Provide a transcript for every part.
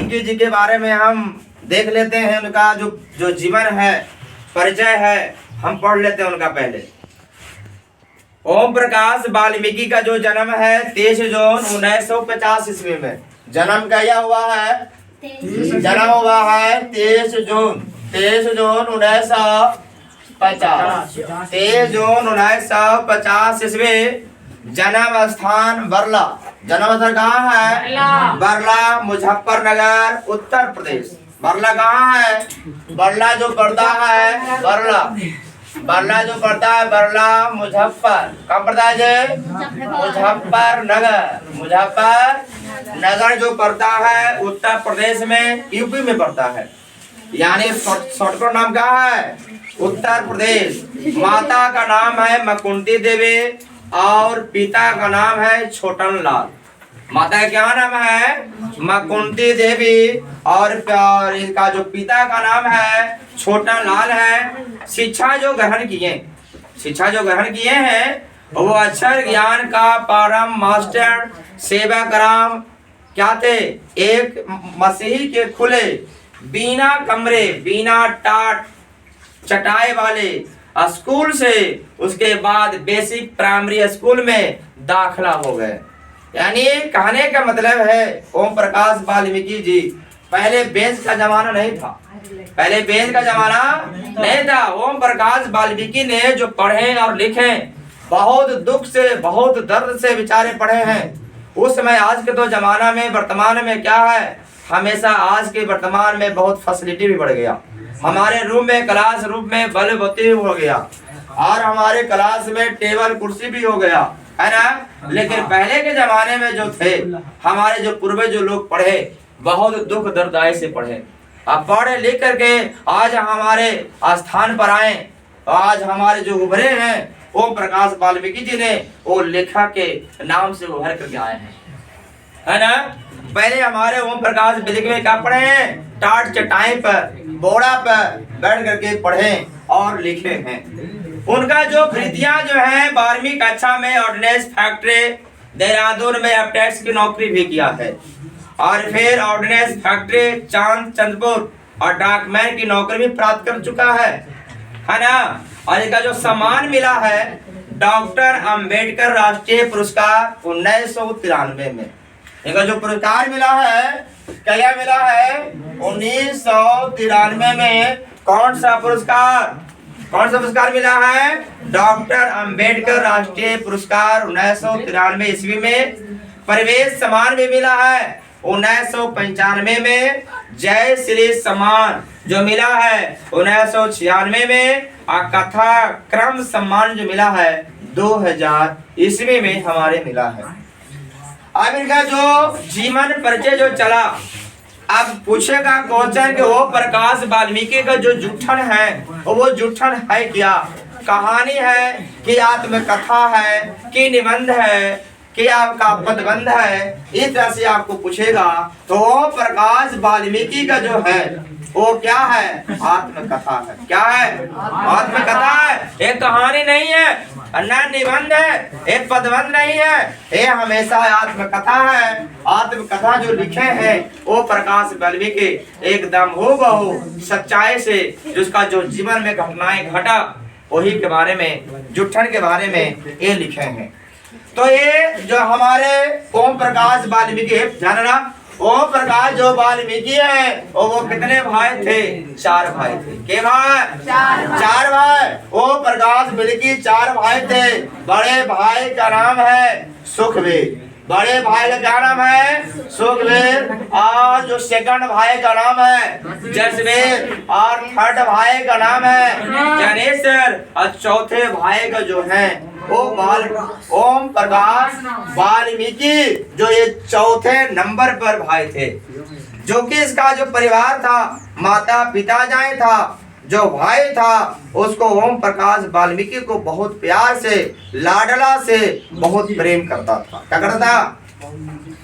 वाल्मीकि जी के बारे में हम देख लेते हैं। उनका जो जीवन है, परिचय है, हम पढ़ लेते हैं उनका पहले। ओम प्रकाश वाल्मीकि का जो जन्म है 23 जून 1950 ईस्वी में जन्म किया हुआ है। जन्म हुआ है 23 जून 1950। 23 जून 1950 ईस्वी। जन्म स्थान बरला। जन्म स्थान कहाँ है? बरला, मुजफ्फरनगर, उत्तर प्रदेश। बरला कहाँ है? बरला जो पड़ता है बरला जो पड़ता है बरला मुजफ्फर, कहाँ पड़ता है जी? मुजफ्फरनगर जो पड़ता है उत्तर प्रदेश में, यूपी में पड़ता है। यानी शॉर्टकट नाम क्या है? उत्तर प्रदेश। माता का नाम है मकुंती देवी और पिता का नाम है छोटन लाल। माता का क्या नाम है? मकुंती देवी और इनका जो पिता का नाम है छोटन लाल है। शिक्षा जो ग्रहण किए हैं वो अक्षर ज्ञान का परम मास्टर सेवक राम क्या थे? एक मसीही के खुले बिना कमरे, बिना टाट चटाई वाले स्कूल से उसके बाद बेसिक प्राइमरी स्कूल में दाखिला हो गए। यानी कहने का मतलब है ओम प्रकाश वाल्मीकि जी, पहले बेंच का जमाना नहीं था। ओम प्रकाश वाल्मीकि ने जो पढ़े और लिखे, बहुत दुख से, बहुत दर्द से बेचारे पढ़े हैं। उस समय आज के तो जमाना में, वर्तमान में क्या है, हमेशा आज के वर्तमान में बहुत फैसिलिटी भी बढ़ गया। हमारे रूम में, क्लास रूम में बल्ब बत्ती हो गया और हमारे क्लास में टेबल कुर्सी भी हो गया, है ना। लेकिन पहले के जमाने में जो थे, हमारे जो पूर्वज जो लोग पढ़े, बहुत दुख दर्दाई से पढ़े। अब पढ़ लिख करके आज हमारे स्थान पर आए। आज हमारे जो उभरे हैं ओम प्रकाश वाल्मीकि जी ने, वो लेखक के नाम से उभर करके आए हैं, है ना। पहले हमारे ओम प्रकाश वाल्मीकि में क्या पढ़े हैं? टाट चटाई पर, बोड़ा पर बैठ करके पढ़े और लिखे हैं। उनका जो कृतियां जो है 12वीं कक्षा में ऑर्डिनेंस फैक्ट्री देहरादून में अपटेक्स की नौकरी भी किया है और फिर ऑर्डिनेंस फैक्ट्री चंदपुर और डाकमैन की नौकरी भी प्राप्त कर चुका है ना। और इनका जो सम्मान मिला है डॉक्टर अंबेडकर राष्ट्रीय पुरस्कार 1993 में। इनका जो पुरस्कार मिला है, क्या मिला है? 1993 में कौन सा पुरस्कार मिला है? डॉक्टर अंबेडकर राष्ट्रीय पुरस्कार 1993 ईस्वी में। परिवेश सम्मान भी मिला है 1995 में। जय श्री सम्मान जो मिला है 1996 में। और कथा क्रम सम्मान जो मिला है 2000 ईस्वी में हमारे मिला है। अब इनका जो जीवन परिचय जो चला, अब पूछेगा क्वेश्चन कि वो प्रकाश वाल्मीकि का जो जूठन है वो जूठन है क्या? कहानी है कि आत्मकथा है कि निबंध है कि आपका पदबंध है? इस तरह से आपको पूछेगा तो प्रकाश वाल्मीकि का जो है वो क्या है? आत्मकथा है। क्या है? आत्मकथा है। एक कहानी नहीं है, न निबंध है, एक पदबंध नहीं है, ये हमेशा आत्मकथा है। आत्मकथा जो लिखे हैं वो प्रकाश वाल्मीकि एकदम हूबहू सच्चाई से, जिसका जो जीवन में घटनाएं घटा वही के बारे में, जुठन के बारे में ये लिखे हैं। तो ये जो हमारे ओम प्रकाश वाल्मीकि, जानना ओम प्रकाश जो वाल्मीकि है वो कितने भाई थे? 4 भाई थे। के भाई? 4 भाई। ओम प्रकाश वाल्मीकि 4 भाई थे। बड़े भाई का नाम है सुखवीर। बड़े भाई का क्या नाम है? सुखवीर। और जो सेकंड भाई का नाम है जसवीर और थर्ड भाई का नाम है जनेश्वर और चौथे भाई का जो है वो ओम प्रकाश वाल्मीकि जो ये चौथे नंबर पर भाई थे। जो कि इसका जो परिवार था, माता पिता जाए था, जो भाई था उसको ओम प्रकाश वाल्मीकि को बहुत प्यार से, लाडला से बहुत प्रेम करता था। क्या करता था?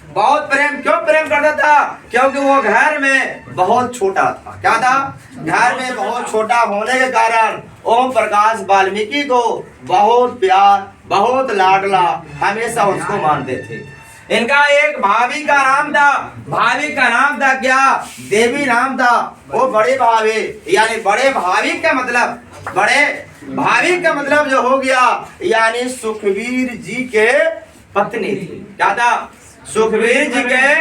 बहुत प्रेम। क्यों प्रेम करता था? क्योंकि वो घर में बहुत छोटा था। क्या था? घर में बहुत छोटा होने के कारण ओम प्रकाश वाल्मीकि को बहुत प्यार, बहुत लाडला हमेशा उसको मानते थे। इनका एक भाभी का नाम था, भाभी का नाम था क्या? देवी नाम था। वो बड़े भाभी, यानी बड़े भाभी का मतलब, बड़े भाभी का मतलब जो हो गया, यानी सुखवीर जी के पत्नी थी। क्या था? सुखवीर जी के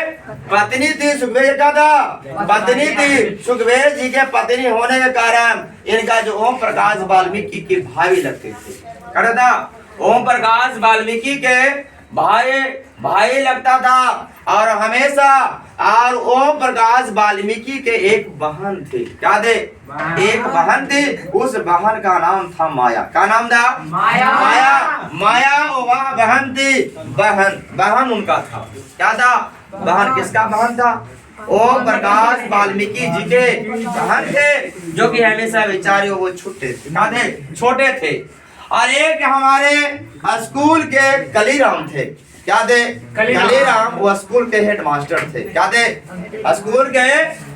पत्नी थी। सुखवीर जी क्या था? पत्नी थी। सुखवीर जी के पत्नी होने के कारण इनका जो ओम प्रकाश वाल्मीकि की भाई लगते थे। क्या था? ओम प्रकाश वाल्मीकि के भाई लगता था। और हमेशा, और ओम प्रकाश वाल्मीकि के एक बहन थी। क्या थे? एक बहन थी। उस बहन का नाम था माया। क्या नाम था? माया। माया। माया वह बहन थी। बहन उनका था। क्या था? बहन किसका बहन था? ओम प्रकाश वाल्मीकि जी के बहन थे, जो कि हमेशा बेचारे वो छोटे थे। क्या थे? छोटे थे। और एक हमारे स्कूल के कलीराम थे। क्या थे? कलीराम। वो स्कूल के हेडमास्टर थे। क्या थे? स्कूल के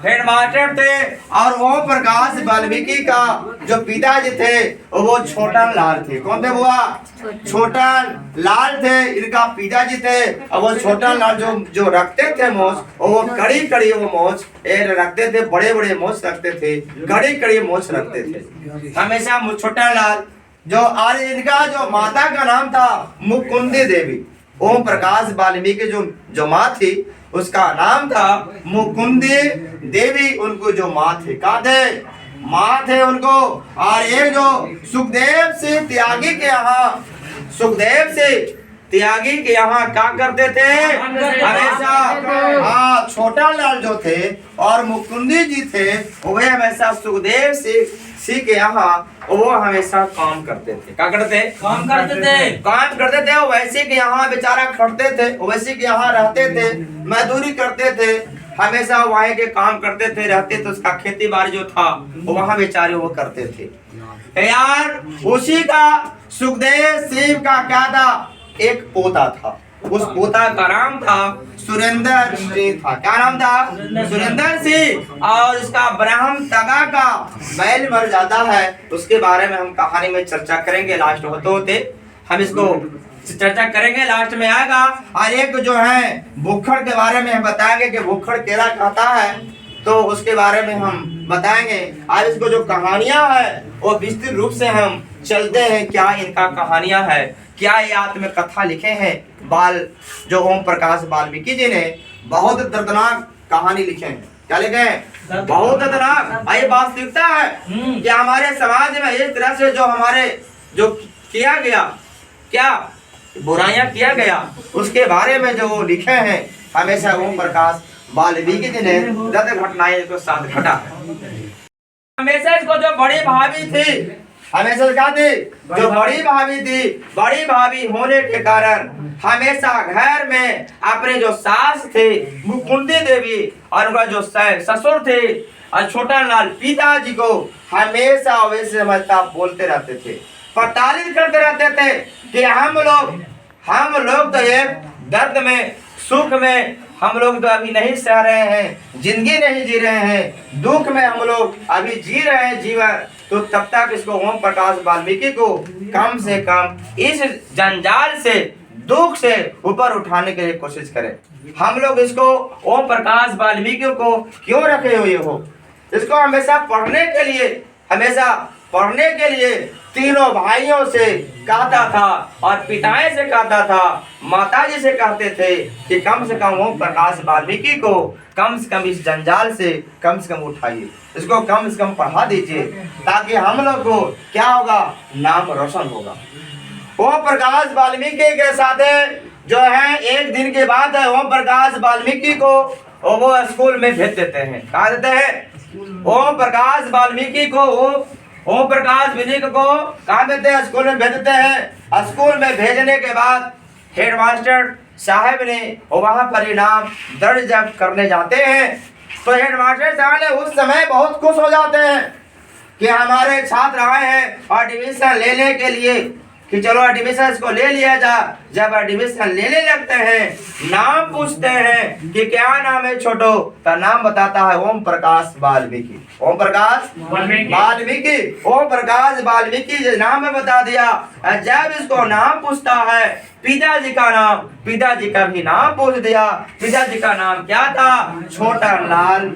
हेडमास्टर थे। और ओम प्रकाश वाल्मीकि का जो पिताजी थे वो छोटन लाल थे। कौन थे बुआ? छोटन लाल थे इनका पिताजी थे। और वो छोटन लाल जो रखते थे मोछ, वो कड़ी वो मोछ रखते थे। बड़े बड़े मोछ रखते थे, कड़ी मोछ रखते थे हमेशा। छोटन लाल जो, और इनका जो माता का नाम था मुकुंदी देवी। ओम प्रकाश वाल्मीकि जो माँ थी उसका नाम था मुकुंदी देवी। उनको जो माँ थे, कहा थे? माँ थे उनको। और एक जो सुखदेव से त्यागी के यहाँ, सुखदेव से त्यागी के यहाँ क्या करते थे? हमेशा, हाँ, छोटा लाल जो थे और मुकुंदी जी थे, वे हमेशा सुखदेव से के यहाँ वो हमेशा काम करते थे। क्या करते थे? काम करते थे। वैसे के यहाँ बेचारा खटते थे, वैसे के यहाँ रहते थे, मजदूरी करते थे, हमेशा वहीं के काम करते थे, रहते थे। उसका खेती बाड़ी जो था वहाँ बेचारे वो करते थे यार। उसी का सुखदेव सिंह का क्या था? एक पोता था। उस पोता का नाम था सुरेंद्र सिंह था। क्या नाम था? सुरेंद्र सिंह। और उसका ब्रह्म तगा का बैल मर जाता है, उसके बारे में हम कहानी में चर्चा करेंगे। लास्ट होते हम इसको चर्चा करेंगे, लास्ट में आएगा। और एक जो है भूखड़ के बारे में हम बताएंगे कि भूखड़ केला कहता है, तो उसके बारे में हम बताएंगे। आज इसको जो कहानियां है वो विस्तृत रूप से हम चलते हैं। क्या इनका कहानियां है, क्या ये आत्म कथा लिखे हैं जो ओम प्रकाश वाल्मीकि जी ने बहुत दर्दनाक कहानी लिखे हैं। क्या लिखे हैं? बहुत दर्दनाक। ये वास्तविकता है कि हमारे समाज में इस तरह से जो हमारे जो किया गया, क्या बुराइयां किया गया, उसके बारे में जो वो लिखे हैं, हमेशा ओम प्रकाश वाल्मीकि जी ने दर्द घटनाएं को साथ घटा। हमेशा इसको जो बड़ी भाभी थी, हमेशा क्या थी? जो बड़ी भाभी थी, बड़ी भाभी होने के कारण हमेशा घर में अपने जो सास थे मुकुंदी देवी और उनका जो ससुर थे और छोटा लाल पिताजी को हमेशा वैसे समझता बोलते रहते थे, प्रताड़ित करते रहते थे कि हम लोग तो एक दर्द में, सुख में हम लोग तो अभी नहीं सह रहे हैं, जिंदगी नहीं जी रहे हैं, दुख में हम लोग अभी जी रहे हैं जीवन। तो तब तक इसको ओम प्रकाश वाल्मीकि को कम से कम इस जंजाल से, दुख से ऊपर उठाने के लिए कोशिश करें। हम लोग इसको ओम प्रकाश वाल्मीकि को क्यों रखे हुए हो? इसको हमेशा पढ़ने के लिए तीनों भाइयों से कहता था और पिताएं से कहता था, माताजी से कहते थे कि कम से कम ओम प्रकाश वाल्मीकि को कम से कम इस जंजाल से कम उठाइए, इसको कम से कम पढ़ा दीजिए, ताकि हम लोग को क्या होगा? नाम रोशन होगा। ओम प्रकाश वाल्मीकि के साथ जो है एक दिन की बात है, ओम प्रकाश वाल्मीकि को वो स्कूल में भेज देते हैं। कहा देते हैं? ओम प्रकाश वाल्मीकि को ओम प्रकाश वाल्मीकि को कहा देते हैं? स्कूल में भेज देते हैं। स्कूल में भेजने के बाद हेडमास्टर साहब ने वहाँ परिणाम दर्ज जब करने जाते हैं तो हेडमास्टर साहब ने उस समय बहुत खुश हो जाते हैं कि हमारे छात्र आए हैं और एडमिशन लेने के लिए कि चलो एडमिशन इसको ले लिया जा। जब एडमिशन लेने लगते हैं, नाम पूछते हैं कि क्या नाम है छोटो, तो नाम बताता है ओम प्रकाश वाल्मीकि। ओम प्रकाश वाल्मीकि, ओम प्रकाश वाल्मीकि जो नाम है बता दिया। और जब इसको नाम पूछता है पिताजी का नाम, पिताजी का भी नाम पूछ दिया। पिताजी का नाम क्या था? छोटन लाल।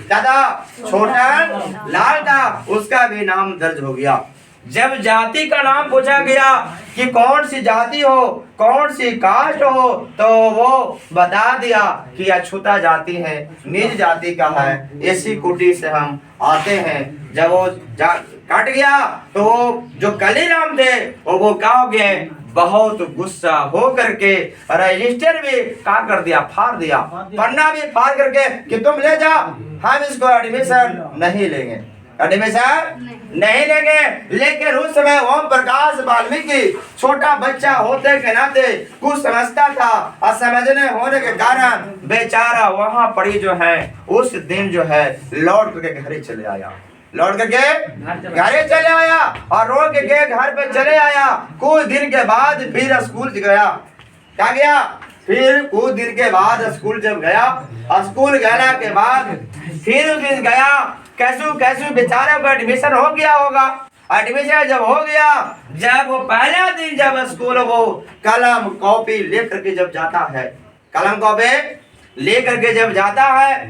क्या था? छोटन लाल था। उसका भी नाम दर्ज हो गया। जब जाति का नाम पूछा गया कि कौन सी जाति हो, कौन सी कास्ट हो, तो वो बता दिया कि अछूता जाति है, नीच जाति का है, ऐसी कुटी से हम आते हैं। जब वो कट गया तो वो जो कलीराम थे वो क्या हो गए? बहुत गुस्सा हो करके रजिस्टर भी क्या कर दिया? फाड़ दिया। पन्ना भी फाड़ करके कि तुम ले जाओ, हम इसको एडमिशन नहीं लेंगे, एडमिशन नहीं लेंगे। लेकिन उस समय ओम प्रकाश वाल्मीकि छोटा बच्चा होते के नाते कुछ समझता था, और समझने होने के कारण बेचारा वहां पड़ी जो है उस दिन जो है लौट करके घर चले आया। लौट करके घरे चले आया और रो के घर पे चले आया। कुछ दिन के बाद फिर स्कूल गया। क्या गया? फिर कुछ दिन के बाद स्कूल जब गया, स्कूल गया के बाद फिर उस दिन गया, कैसे बेचारे को एडमिशन हो गया होगा। एडमिशन जब हो गया, जब वो पहला दिन जब स्कूल वो कलम कॉपी लेकर के जब जाता है, कलम कॉपी लेकर के जब जाता है,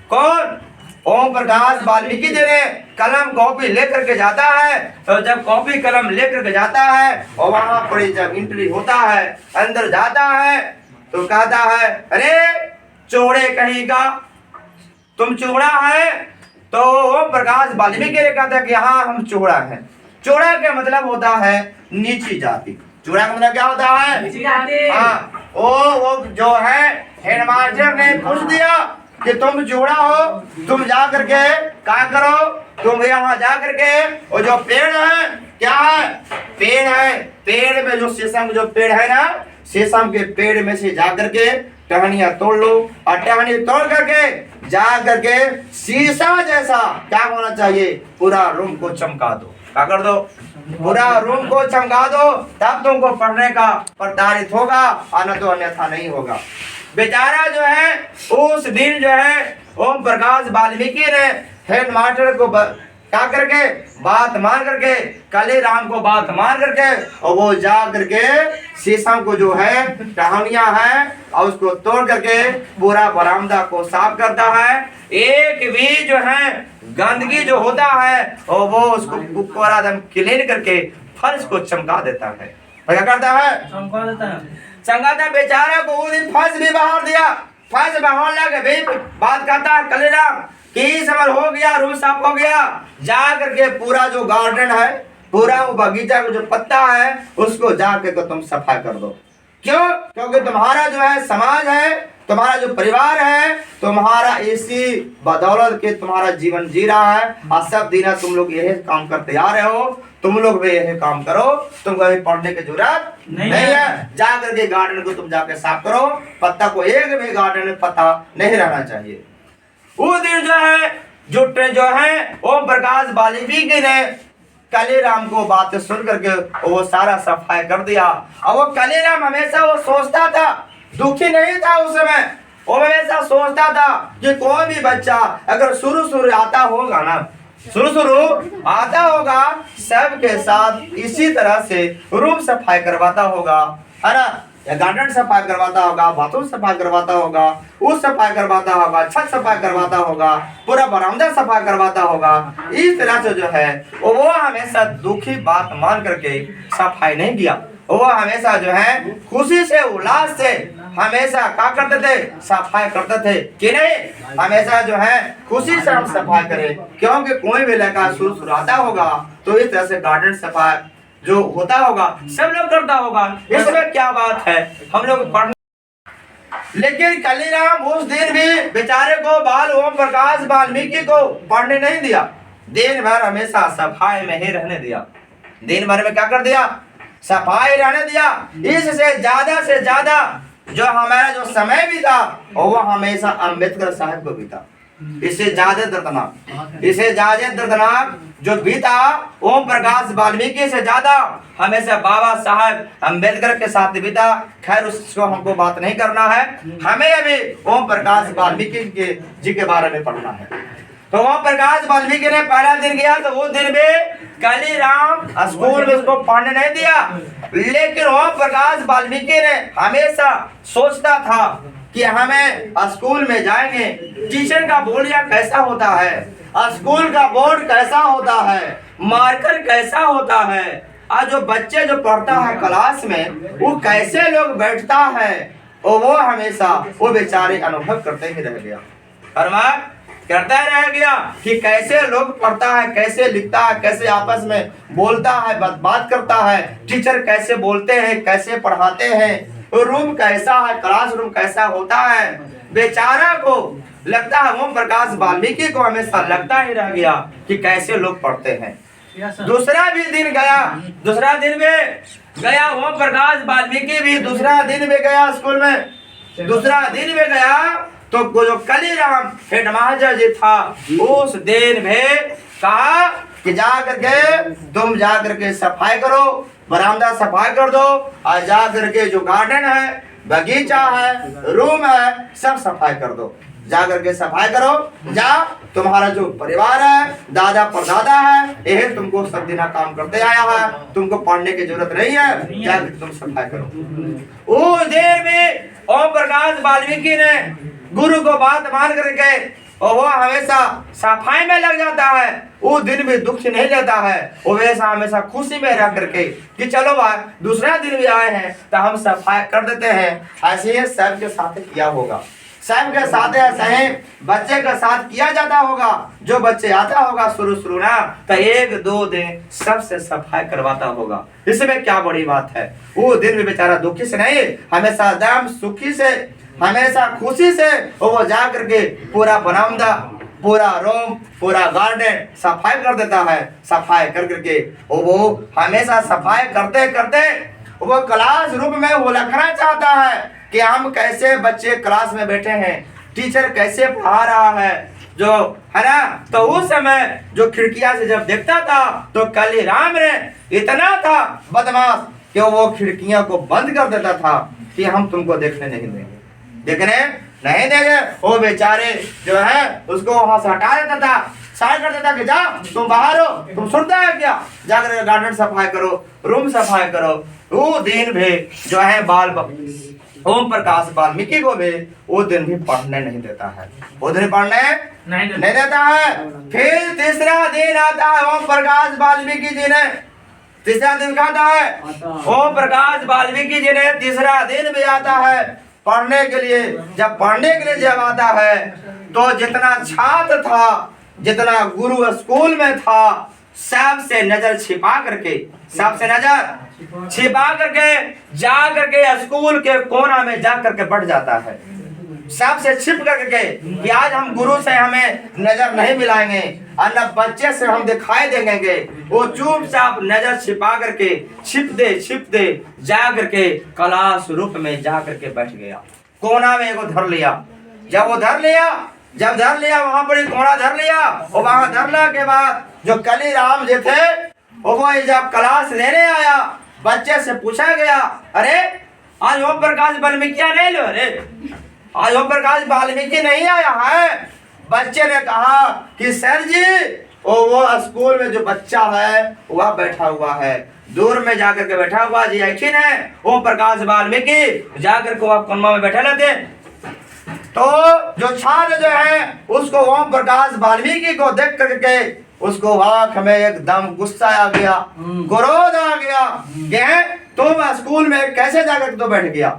कौन? ओम प्रकाश वाल्मीकि जी ने कलम कॉपी लेकर के जाता है। तो जब कॉपी कलम लेकर के जाता है और वहां पर जब एंट्री होता है, अंदर जाता है, तो कहता है अरे चोरे कहीं का, तुम चोरा है? तो ओम प्रकाश वाल्मीकि ने कहता है कि हाँ हम चोरा हैं। चोरा का मतलब होता है नीची जाति। चोरा का मतलब क्या होता है? नीची जाति। हाँ, वो जो है हेडमास्टर ने पूछ दिया कि तुम चोरा हो, तुम जा करके क्या करो? तुम यहाँ जा करके वो जो पेड़ है, क्या है? पेड़ है, पेड़ में जो शीशम जो पेड़ है ना, शीशम के पेड़ में से जा करके टहनियां तोड़ लो, और टहनी तोड़ करके जा करके शीशा जैसा क्या होना चाहिए? पूरा रूम को चमका दो। क्या कर दो? पूरा रूम को चमका दो, तब तुमको पढ़ने का प्रताड़ित होगा, और न तो अन्यथा नहीं होगा। बेचारा जो है उस दिन जो है ओम प्रकाश वाल्मीकि ने हेडमास्टर को क्या करके बात मान करके, कलीराम को बात मान करके, और वो जा करके शीशम को जो है टहनियां है और उसको तोड़ करके पूरा बरामदा को साफ करता है। एक भी जो है गंदगी जो होता है और वो उसको पूरा दम क्लीन करके फर्श को चमका देता है। क्या करता है? चमका देता है। चमकाता। बेचारा को उस दिन फर्श भी बहार दिया। फर्श बहार लगे भी बात करता है कलीराम कि समर हो गया, रूम साफ हो गया, जा करके पूरा जो गार्डन है, पूरा वो बगीचा का जो पत्ता है, उसको जा करके तुम सफाई कर दो। क्यों? क्योंकि तुम्हारा जो है समाज है, तुम्हारा जो परिवार है, तुम्हारा इसी बदौलत के तुम्हारा जीवन जी रहा है, और सब दिन तुम लोग यही काम करते आ रहे हो। तुम लोग भी यही काम करो, तुमको अभी पढ़ने की जरूरत नहीं है। जा करके गार्डन को तुम जाके साफ करो, पत्ता को एक भी गार्डन में पत्ता नहीं रहना चाहिए। उस दिन जो है ओम प्रकाश वाल्मीकि ने कलीराम को बात सुन करके वो सारा सफाई कर दिया। और वो कलीराम हमेशा वो सोचता था, दुखी नहीं था उस समय, वो हमेशा सोचता था कि कोई भी बच्चा अगर शुरू आता होगा ना, शुरू आता होगा, सबके साथ इसी तरह से रूम सफाई करवाता होगा, है ना, या गार्डन सफाई करवाता होगा, बाथरूम सफाई करवाता होगा, उस सफाई करवाता होगा, छत सफाई करवाता होगा, पूरा बरामदा सफाई करवाता होगा। इस तरह से जो है वो हमेशा दुखी बात मान करके सफाई नहीं किया। वो हमेशा जो है खुशी से, उल्लास से हमेशा क्या करते थे? सफाई करते थे कि नहीं? हमेशा जो है खुशी से हम सफाई करें, क्योंकि कोई भी लड़का शुरू आता होगा तो इस तरह से गार्डन सफाई जो होता होगा सब लोग करता होगा। इसमें क्या बात है, हम लोग पढ़। लेकिन कलीराम उस दिन भी बेचारे को बाल ओम प्रकाश वाल्मीकि को पढ़ने नहीं दिया। दिन भर हमेशा सफाई में ही रहने दिया। दिन भर में क्या कर दिया? सफाई रहने दिया। इससे से ज्यादा जो हमारा जो समय भी था वो हमेशा अम्बेडकर साहब को भी था। इससे ज्यादा दर्दनाक, इससे ज्यादा दर्दनाक जो बीता ओम प्रकाश वाल्मीकि से ज्यादा हमेशा बाबा साहब अम्बेडकर के साथ बीता। खैर उसको हमको बात नहीं करना है, हमें अभी ओम प्रकाश वाल्मीकि जी के बारे में पढ़ना है। तो ओम प्रकाश वाल्मीकि ने पहला दिन गया तो वो दिन में कालीराम स्कूल में उसको पढ़ने नहीं दिया, लेकिन ओम प्रकाश वाल्मीकि ने हमेशा सोचता था कि हमें स्कूल में जाएंगे, टीचर का बोलिया कैसा होता है, स्कूल का बोर्ड कैसा होता है, मार्कर कैसा होता है, और जो बच्चे जो पढ़ता है क्लास में वो कैसे लोग बैठता है, और वो हमेशा वो बेचारे अनुभव करते ही रह गया, करता ही रह गया कि कैसे लोग पढ़ता है, कैसे लिखता है, कैसे आपस में बोलता है, बात करता है, टीचर कैसे बोलते हैं, कैसे पढ़ाते हैं, रूम कैसा है, क्लासरूम कैसा होता है। बेचारा को लगता है, ओम प्रकाश वाल्मीकि को हमेशा लगता ही रह गया कि कैसे लोग पढ़ते हैं। दूसरा भी दिन गया, दूसरा दिन में गया ओम प्रकाश वाल्मीकि भी दूसरा दिन में गया स्कूल में। दूसरा दिन में गया तो जो कालीराम हेडमास्टर जी था उस दिन में कहा कि जा करके तुम जा करके सफाई करो, बरामदा सफाई कर दो, और जा करके जो गार्डन है, बगीचा है, रूम है, सब सफाई कर दो। जा करके सफाई करो, जा तुम्हारा जो परिवार है, दादा परदादा है, यही तुमको सब दिन काम करते आया है, तुमको पढ़ने की जरूरत नहीं है, जा करके तुम सफाई करो। उस देर में ओम प्रकाश वाल्मीकि ने गुरु को बात मान करके और वो हमेशा सफाई में लग जाता है, वो दिन भी दुख नहीं लेता है, वो वैसा हमेशा खुशी में रह करके कि चलो भाई दूसरा दिन भी आए हैं तो हम सफाई कर देते हैं। ऐसे ही सबके साथ किया होगा, सबके साथ ऐसे बच्चे के साथ किया जाता होगा। जो बच्चे आता होगा शुरू ना तो 1-2 दिन सबसे सफाई करवाता होगा, इसमें क्या बड़ी बात है। वो दिन भी बेचारा दुखी से नहीं, हमेशा एकदम सुखी से, हमेशा खुशी से वो जा करके पूरा बरामदा, पूरा रूम, पूरा गार्डन सफाई कर देता है। सफाई कर करके वो हमेशा सफाई करते करते वो क्लास रूम में वो लिखना चाहता है कि हम कैसे बच्चे क्लास में बैठे हैं, टीचर कैसे पढ़ा रहा है, जो है ना। तो उस समय जो खिड़कियां से जब देखता था तो कालीराम ने इतना था बदमाश कि वो खिड़कियां को बंद कर देता था कि हम तुमको देखने नहीं देंगे, देखने नहीं देंगे। वो बेचारे जो है उसको वहां से हटा देता था, साइड कर देता कि जा तुम बाहर हो, तुम सुनता है क्या, जाकर गार्डन सफाई करो, रूम सफाई करो। वो दिन भी जो है ओम प्रकाश वाल्मीकि को भी वो दिन भी पढ़ने नहीं देता है, वो दिन पढ़ने नहीं देता है। फिर तीसरा दिन आता है, ओम प्रकाश वाल्मीकि जी ने तीसरा दिन खाता है, ओम प्रकाश वाल्मीकि जी ने तीसरा दिन भी आता है पढ़ने के लिए। जब पढ़ने के लिए जब आता है तो जितना छात्र था, जितना गुरु स्कूल में था, सबसे नजर छिपा करके, सबसे नजर छिपा करके जा करके स्कूल के कोना में जा करके बैठ जाता है, सबसे छिप करके कि आज हम गुरु से हमें नजर नहीं मिलाएंगे और न बच्चे से हम दिखाई देंगे। वो चुपचाप नजर छिपा करके छिप दे जा करके क्लास रूम में जा करके बैठ गया। कोना में वो धर लिया, जब वो धर लिया वहां पर कोना धर लिया, और वहां धरने के बाद जो कालीराम जी थे वो जब क्लास लेने आया, बच्चे से पूछा गया, अरे आज ओम प्रकाश वाल्मीकि नहीं लो, अरे आज ओम प्रकाश वाल्मीकि नहीं आया है। बच्चे ने कहा कि सर जी वो स्कूल में जो बच्चा है वह बैठा हुआ है, दूर में जाकर के बैठा हुआ जी यकीन है ओम प्रकाश वाल्मीकि जाकर के वह कोना में बैठे रहते। तो जो छात्र जो है उसको ओम प्रकाश वाल्मीकि को देख करके उसको आंख में एकदम गुस्सा आ गया, क्रोध आ गया कि तुम स्कूल में कैसे जाकर तो बैठ गया,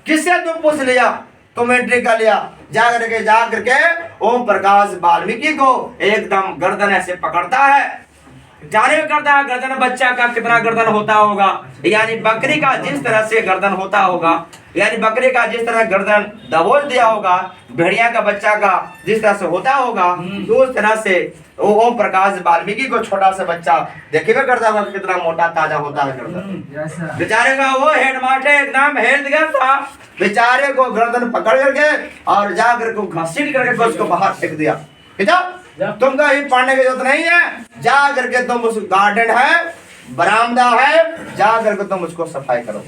किससे तुम पूछ लिया, तुम एंट्री कर लिया। जा करके ओम प्रकाश वाल्मीकि को एकदम गर्दन ऐसे पकड़ता है, जाने में करता है गर्दन बच्चा का कितना गर्दन होता होगा, यानी बकरी का जिस तरह से गर्दन होता होगा, यानी बकरी का जिस तरह गर्दन दबोच दिया होगा, भेड़िया का बच्चा का जिस तरह से होता होगा, तो उस तरह से ओम प्रकाश वाल्मीकि को छोटा सा बच्चा देखिए करता होगा कितना मोटा ताजा होता है गर्दन। बेचारे का वो हेडमास्टर एकदम हेल्थ गया था, बेचारे को गर्दन पकड़ करके और जाकर को घसीट करके उसको बाहर फेंक दिया। तुमको ही पढ़ने की जरूरत नहीं है, जा करके तुम उस गार्डन है, बरामदा है, जा करके तुम उसको सफाई करो,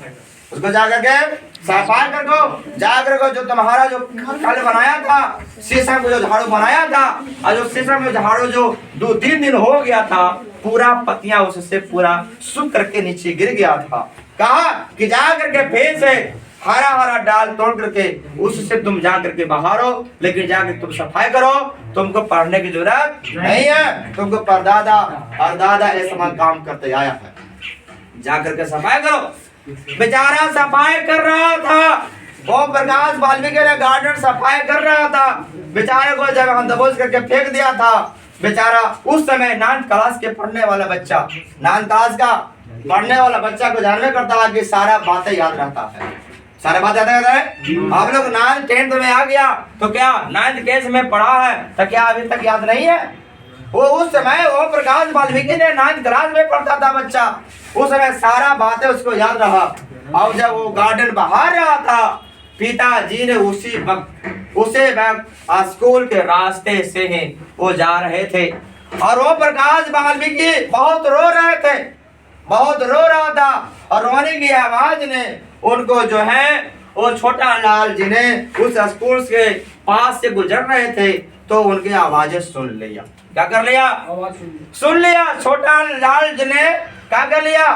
उसको जा करके सफाई करो, जा करके जो तुम्हारा जो कल बनाया था शीशम को जो झाड़ू बनाया था, और जो शीशम में झाड़ू जो 2-3 दिन हो गया था, पूरा पत्तियां उससे पूरा सूख करके नीचे गिर गया था। कहा कि जा करके फिर से हरा हरा डाल तोड़ करके उससे तुम जा करके बहारो, लेकिन जाकर तुम सफाई करो, तुमको पढ़ने की जरूरत नहीं है, तुमको परदादा और दादा ये समान काम करते आया है, जा करके सफाई करो। बेचारा सफाई कर रहा था, ओम प्रकाश वाल्मीकि ने गार्डन सफाई कर रहा था, बेचारे को जब हम दबोच करके फेंक दिया था, बेचारा उस समय 9th क्लास के पढ़ने वाला बच्चा, 9th क्लास का पढ़ने वाला बच्चा को जानवे करता है कि सारा बातें याद रहता है, सारा बात याद रहता है। आप लोग 9th 10th में आ गया तो क्या 9th क्लास में पढ़ा है तो क्या अभी तक याद नहीं है? वो उस समय ओम प्रकाश वाल्मीकि ने 9th क्लास में पढ़ता था बच्चा, उस समय सारा बातें उसको याद रहा। और जब वो गार्डन बाहर रहा था, पिताजी ने उसी वक्त स्कूल के रास्ते से ही वो जा रहे थे, और ओम प्रकाश वाल्मीकि बहुत रो रहे थे, बहुत रो रहा था, और रोने की आवाज ने उनको जो है वो छोटा लाल जी ने उस स्कूल के पास से गुजर रहे थे तो उनकी आवाजें सुन लिया। क्या कर लिया? सुन लिया। छोटा लाल जी ने क्या कर लिया?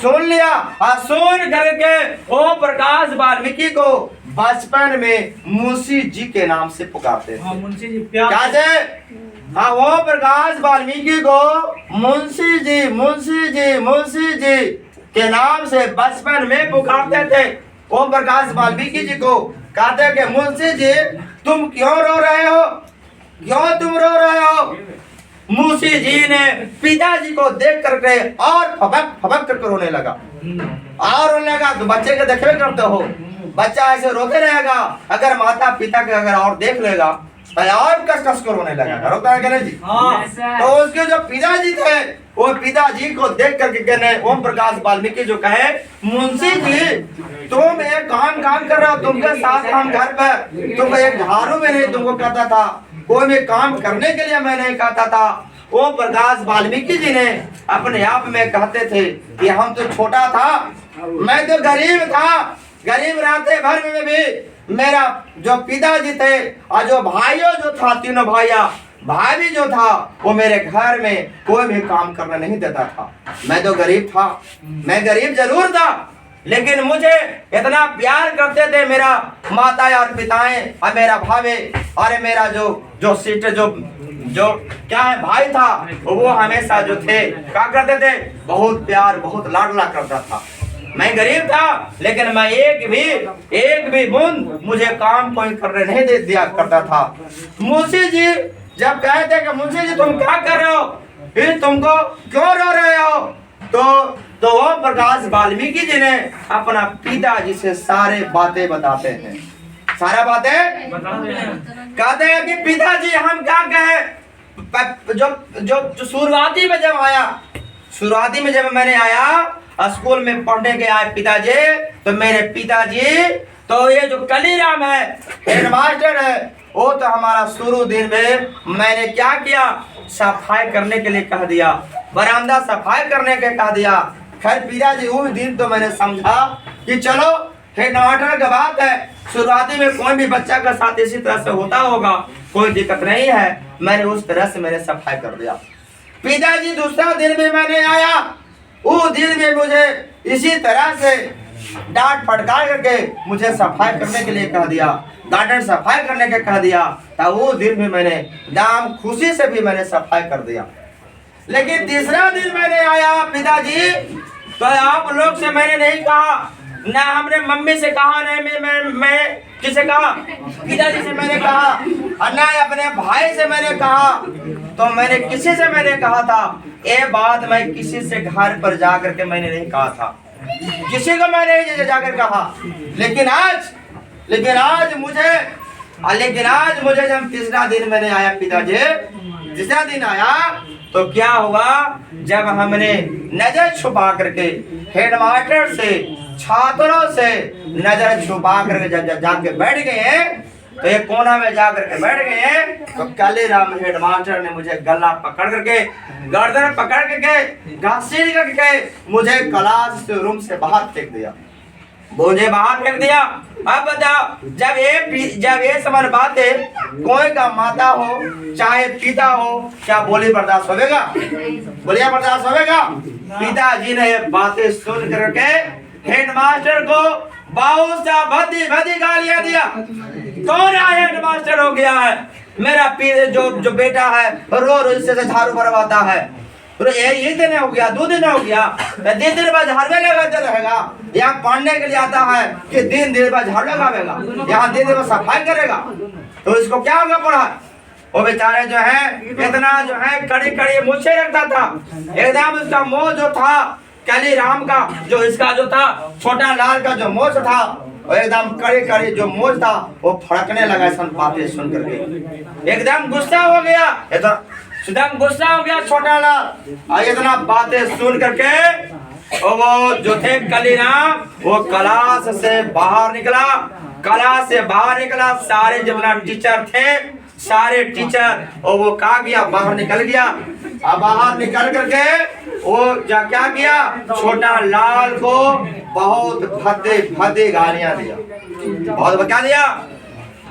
सुन लिया। और सुन करके ओम प्रकाश वाल्मीकि को बचपन में मुंशी जी के नाम से पुकारते थे। मुंशी जी क्या थे? हाँ, ओम प्रकाश वाल्मीकि को मुंशी जी मुंशी जी मुंशी जी के नाम से बचपन में पुकारते थे। ओम प्रकाश वाल्मीकि जी को कहते कि मुंशी जी तुम क्यों रो रहे हो, क्यों तुम रो रहे हो? मुंशी जी ने पिताजी को देख करके और फबक फबक करके रोने लगा, और रोने लगा। तो बच्चे को देखबे करते हो, बच्चा ऐसे रोते रहेगा, अगर माता पिता के अगर और देख लेगा तो और कस कस को रोने लगेगा, रोता है क्या नहीं जी? तो उसके जो पिताजी थे वो पिताजी को देख करके कहने ओम प्रकाश वाल्मीकि जो कहे मुंशी जी तुम एक काम कर रहे हो, तुमके साथ हम घर पर तुम एक झाड़ू में नहीं तुमको कहता था, कोई भी काम करने के लिए मैं नहीं कहता था। ओम प्रकाश वाल्मीकि जी ने अपने आप में कहते थे कि हम तो छोटा था, मैं तो गरीब था, गरीब रहते भर में भी मेरा जो पिताजी थे और जो भाइयों जो था, तीनों भाई भी जो था वो मेरे घर में कोई भी काम करना नहीं देता था। मैं तो गरीब था, मैं गरीब जरूर था, लेकिन मुझे इतना प्यार करते थे मेरा माता और पिताएं और मेरा भावे और मेरा जो सिस्टर जो क्या है भाई था, वो हमेशा जो थे क्या करते थे, बहुत प्यार बहुत लाडला करता था। मैं गरीब था, लेकिन मैं एक भी बूंद मुझे काम कोई करने नहीं दे दिया करता था। मुंशी जी जब कहते कि मुंशी जी तुम क्या कर रहे हो, फिर तुमको क्यों रो रहे हो, तो ओम प्रकाश वाल्मीकि जी ने अपना पिताजी से सारे बातें बताते हैं, सारा बातें कहते हैं कि पिताजी हम क्या कहे। जो शुरुआती में जब मैंने आया स्कूल में पढ़ने के आए पिताजी, तो मेरे पिताजी तो ये जो कलीराम है हेडमास्टर है, वो तो हमारा शुरू दिन में मैंने क्या किया, सफाई करने के लिए कह दिया, बरामदा सफाई करने के कह दिया। खैर पिताजी उस दिन तो मैंने समझा कि चलो हेडमास्टर की बात है, शुरुआती में कोई भी बच्चा का साथ इसी तरह से होता होगा, कोई दिक्कत नहीं है, मैंने उस तरह से मैंने सफाई कर दिया। पिताजी दूसरा दिन भी मैंने आया, उस दिन में मुझे इसी तरह से डांट फटकार करके मुझे सफाई करने के लिए कह दिया, गार्डन सफाई करने के कह दिया। तब वो दिन भी मैंने दाम खुशी से भी मैंने सफाई कर दिया। लेकिन तीसरा दिन मैंने आया पिताजी, तो आप लोग से मैंने नहीं कहा ना हमने मम्मी से कहा, नहीं मैं किसे कहा, पिताजी से मैंने कहा, और ना अपने भाई से मैंने कहा। तो मैंने किसी से मैंने कहा था ये बात, मैं किसी से घर पर जाकर के मैंने नहीं कहा था, किसी को मैंने नहीं जाकर कहा। लेकिन आज मुझे जब तीसरा दिन मैंने आया पिताजी, तीसरा दिन आया तो क्या हुआ, जब हमने नजर छुपा करके हेडमास्टर से, छात्रों से नजर छुपा करके जाके बैठ गए, तो एक कोना में जाकर के बैठ गए, तो कालीराम हेडमास्टर ने मुझे गला पकड़ करके, गर्दन पकड़ करके, घसीट करके मुझे क्लास रूम से बाहर फेंक दिया, मुझे बाहर फेंक दिया। अब बताओ, जब ये समझ बात है, कोई का माता हो चाहे पिता हो, क्या बोली बर्दाश्त होगा, बोलिया बर्दाश्त होगा। पिताजी ने ये बातें सुन करके हेडमास्टर को बहुत सा भदी गालियां दिया। कौन आया हेडमास्टर हो गया है, मेरा जो बेटा है रो इससे झाड़ू भरवाता है, एक दिन हो गया, 2 दिन हो गया, 3 दिन बाद झाड़ू लगाते रहेगा। यहाँ पढ़ने के लिए आता है कि 3 दिन बाद झाड़ू लगावेगा, यहाँ 3 दिन बाद सफाई करेगा, तो इसको क्या होगा पढ़ा। वो बेचारे जो है इतना जो है कड़ी मुझसे रखता था, एकदम उसका मोह जो था कालीराम का, जो इसका जो था छोटा लाल का जो मोच था, और एकदम कड़ी जो मोच था वो फड़कने लगा सन बातें सुन करके, एकदम गुस्सा हो गया, एकदम गुस्सा हो गया छोटा लाल। और इतना बातें सुन करके वो जो थे कालीराम, वो क्लास से बाहर निकला, सारे जितना टीचर थे, सारे टीचर, और वो कहा गया बाहर निकल गया। अब बाहर निकल करके वो क्या किया, छोटा लाल को बहुत भद्दे गालियां दिया, बहुत क्या दिया,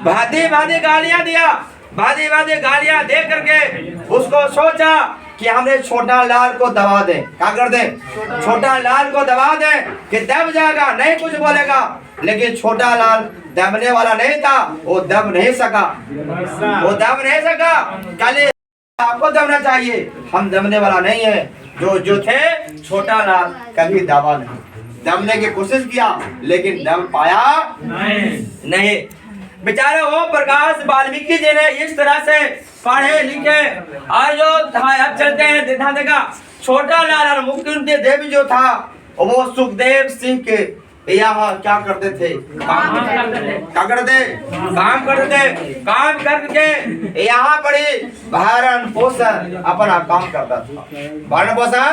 भद्दे गालियां दिया। भद्दे गालियां दे करके उसको सोचा कि हमने छोटा लाल को दबा दें, क्या कर दें, छोटा लाल को दबा दें कि दब जाएगा, नहीं कुछ बोलेगा। लेकिन छोटा लाल दबने वाला नहीं था, वो दब नहीं सका। काली आपको दबना चाहिए, हम दबने वाला नहीं है। जो थे छोटा लाल कभी दबा नहीं, दबने की कोशिश किया लेकिन दब पाया नहीं। बेचारे वो प्रकाश वाल्मीकि जी ने इस तरह से पढ़े लिखे, और जो अब चलते हैं देखा छोटा लाल और मुकुंद देवी जो था, वो सुखदेव सिंह के यहाँ क्या करते थे, काम करके यहाँ बड़ी भरण पोषण अपना काम करता था, भरण पोषण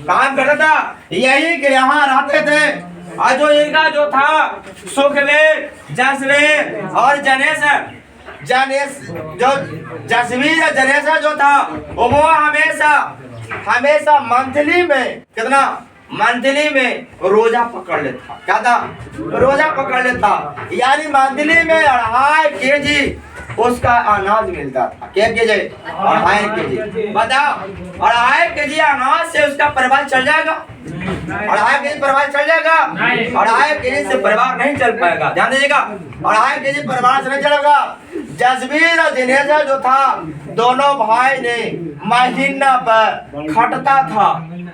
काम करता था। यही के यहाँ रहते थे। और जो इनका जो था सुखवीर, जसवीर और जनेशा जो था, वो हमेशा मंथली में रोजा पकड़ लेता। क्या था, रोजा पकड़ लेता, यानी मंथली में 2.5 kg उसका अनाज मिलता था। क्या केजी, 2.5 kg। बताओ 2.5 kg अनाज से उसका परिवार चल जाएगा, 2.5 kg परिवार चल जाएगा, 2.5 kg से परिवार नहीं चल पाएगा। ध्यान दीजिएगा, 2.5 kg परिवार से नहीं चलेगा। जसवीर और जिनेशा जो था, दोनों भाई ने महीना पर खटता था,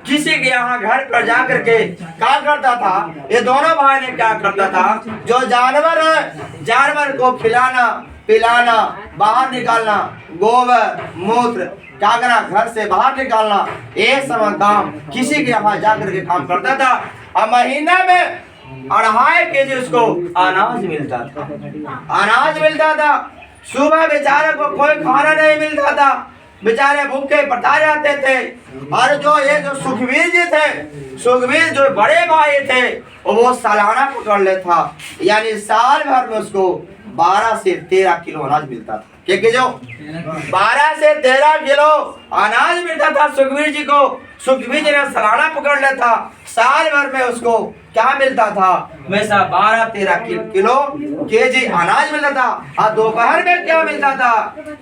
किसी के यहाँ घर पर जाकर के क्या करता था, ये दोनों भाई ने क्या करता था, जो जानवर है जानवर को खिलाना पिलाना, बाहर निकालना, गोबर मूत्र क्या करना, घर से बाहर निकालना, ये सब काम किसी के यहाँ जाकर के काम करता था। और महीना में 2.5 kg उसको अनाज मिलता था। सुबह बेचारे को कोई खाना नहीं मिलता था, बेचारे भूखे पटा जाते थे। और जो सुखवीर जी थे, सुखवीर जो बड़े भाई थे, वो सालाना पकड़ लेता, यानी साल भर में उसको 12 से 13 किलो अनाज मिलता था। क्या जो 12 से 13 किलो अनाज मिलता था सुखवीर जी को। सुखवीर जी ने सालाना पकड़ लेता, साल भर में उसको क्या मिलता था, हमेशा 12-13 किलो केजी अनाज मिलता था। और दोपहर में क्या मिलता था,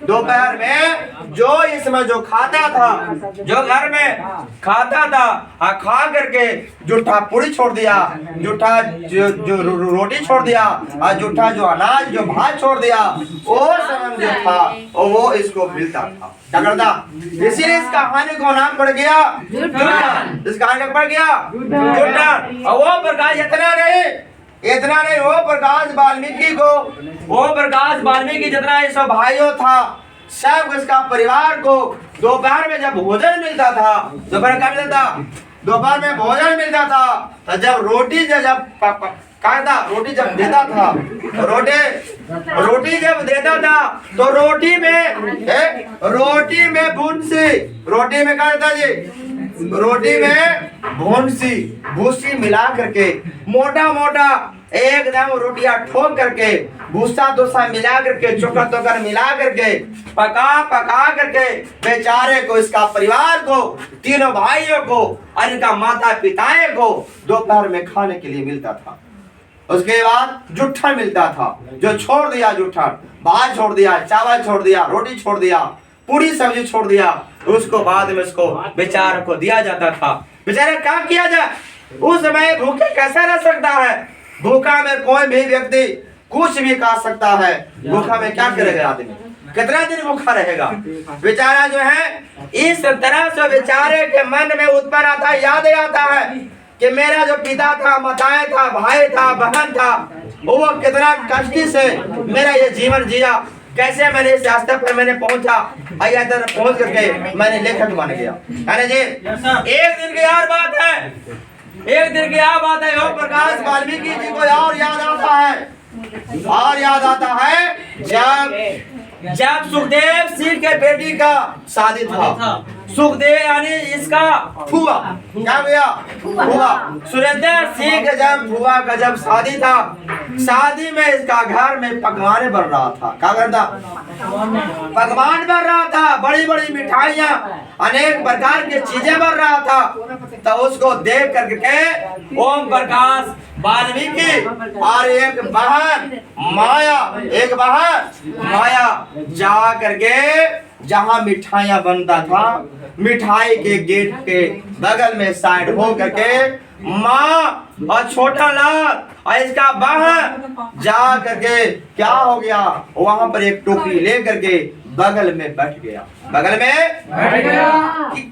दोपहर में जो इसमें जो खाता था, जो घर में खाता था, खा करके जूठा पूरी छोड़ दिया, जूठा जो रोटी छोड़ दिया, और जूठा जो अनाज जो भात छोड़ दिया, वो समय जो था वो इसको मिलता था। क्या करता? इसीलिए इस कहानी को नाम पड़ गया जूठन। इस कहानी का पड़ गया जूठन। और वो प्रकाश इतना नहीं, वो प्रकाश वाल्मीकि जितना ये सब भाइयों था, सब इसका परिवार को दोपहर में जब भोजन मिलता था, दोपहर क्या मिलता था? दोपहर में भोजन मिलता था, तो जब रोटी रोटी जब देता था, रोटी जब देता था तो रोटी में भूसी मिला करके मोटा एकदम रोटियां ठोक करके भूसा दोसा मिला करके चोकर मिला करके पका करके बेचारे को, इसका परिवार को, तीनों भाइयों को और इनका माता पिताएं को दोपहर में खाने के लिए मिलता था। उसके बाद जूठा मिलता था, जो छोड़ दिया जूठा, भात छोड़ दिया, चावल छोड़ दिया, रोटी छोड़ दिया, पूरी सब्जी छोड़ दिया, उसको बाद में उसको बेचारे को दिया जाता था। बेचारे क्या किया जाए? उस समय भूखे कैसा रह सकता है? भूखा में कोई भी व्यक्ति कुछ भी खा सकता है। भूखा में क्या करेगा आदमी? कितना दिन भूखा रहेगा? बेचारा जो है इस तरह से बेचारे के मन में उत्पन्न आता, याद आता है कि मेरा जो पिता था, माताएं था, भाई था, बहन था, वो कितना कष्ट से मेरा ये जीवन जिया, कैसे मैंने इस रास्ते पर मैंने पहुंचा, पहुंच करके मैंने लेखक बन गया, है ना जी। एक दिन की और बात है, ओम प्रकाश वाल्मीकि जी को और याद आता है जब सुखदेव सिंह के बेटी का शादी था। सुखदेव यानी इसका फुआ, क्या भैया? फुआ सुरेंद्र सिंह के जब फुआ का जब शादी था, शादी में इसका घर में पकवान बन रहा था। क्या करता? पकवान बन रहा था, बड़ी बड़ी मिठाइयाँ, अनेक प्रकार की चीजें बन रहा था। तो उसको देख करके ओम प्रकाश वाल्मीकि और एक बहन माया जा करके जहाँ मिठाइयाँ बनता था, मिठाई के गेट के बगल में साइड हो करके माँ और छोटा लाल और इसका बहन जा करके क्या हो गया, वहां पर एक टोकरी ले करके बगल में बैठ गया।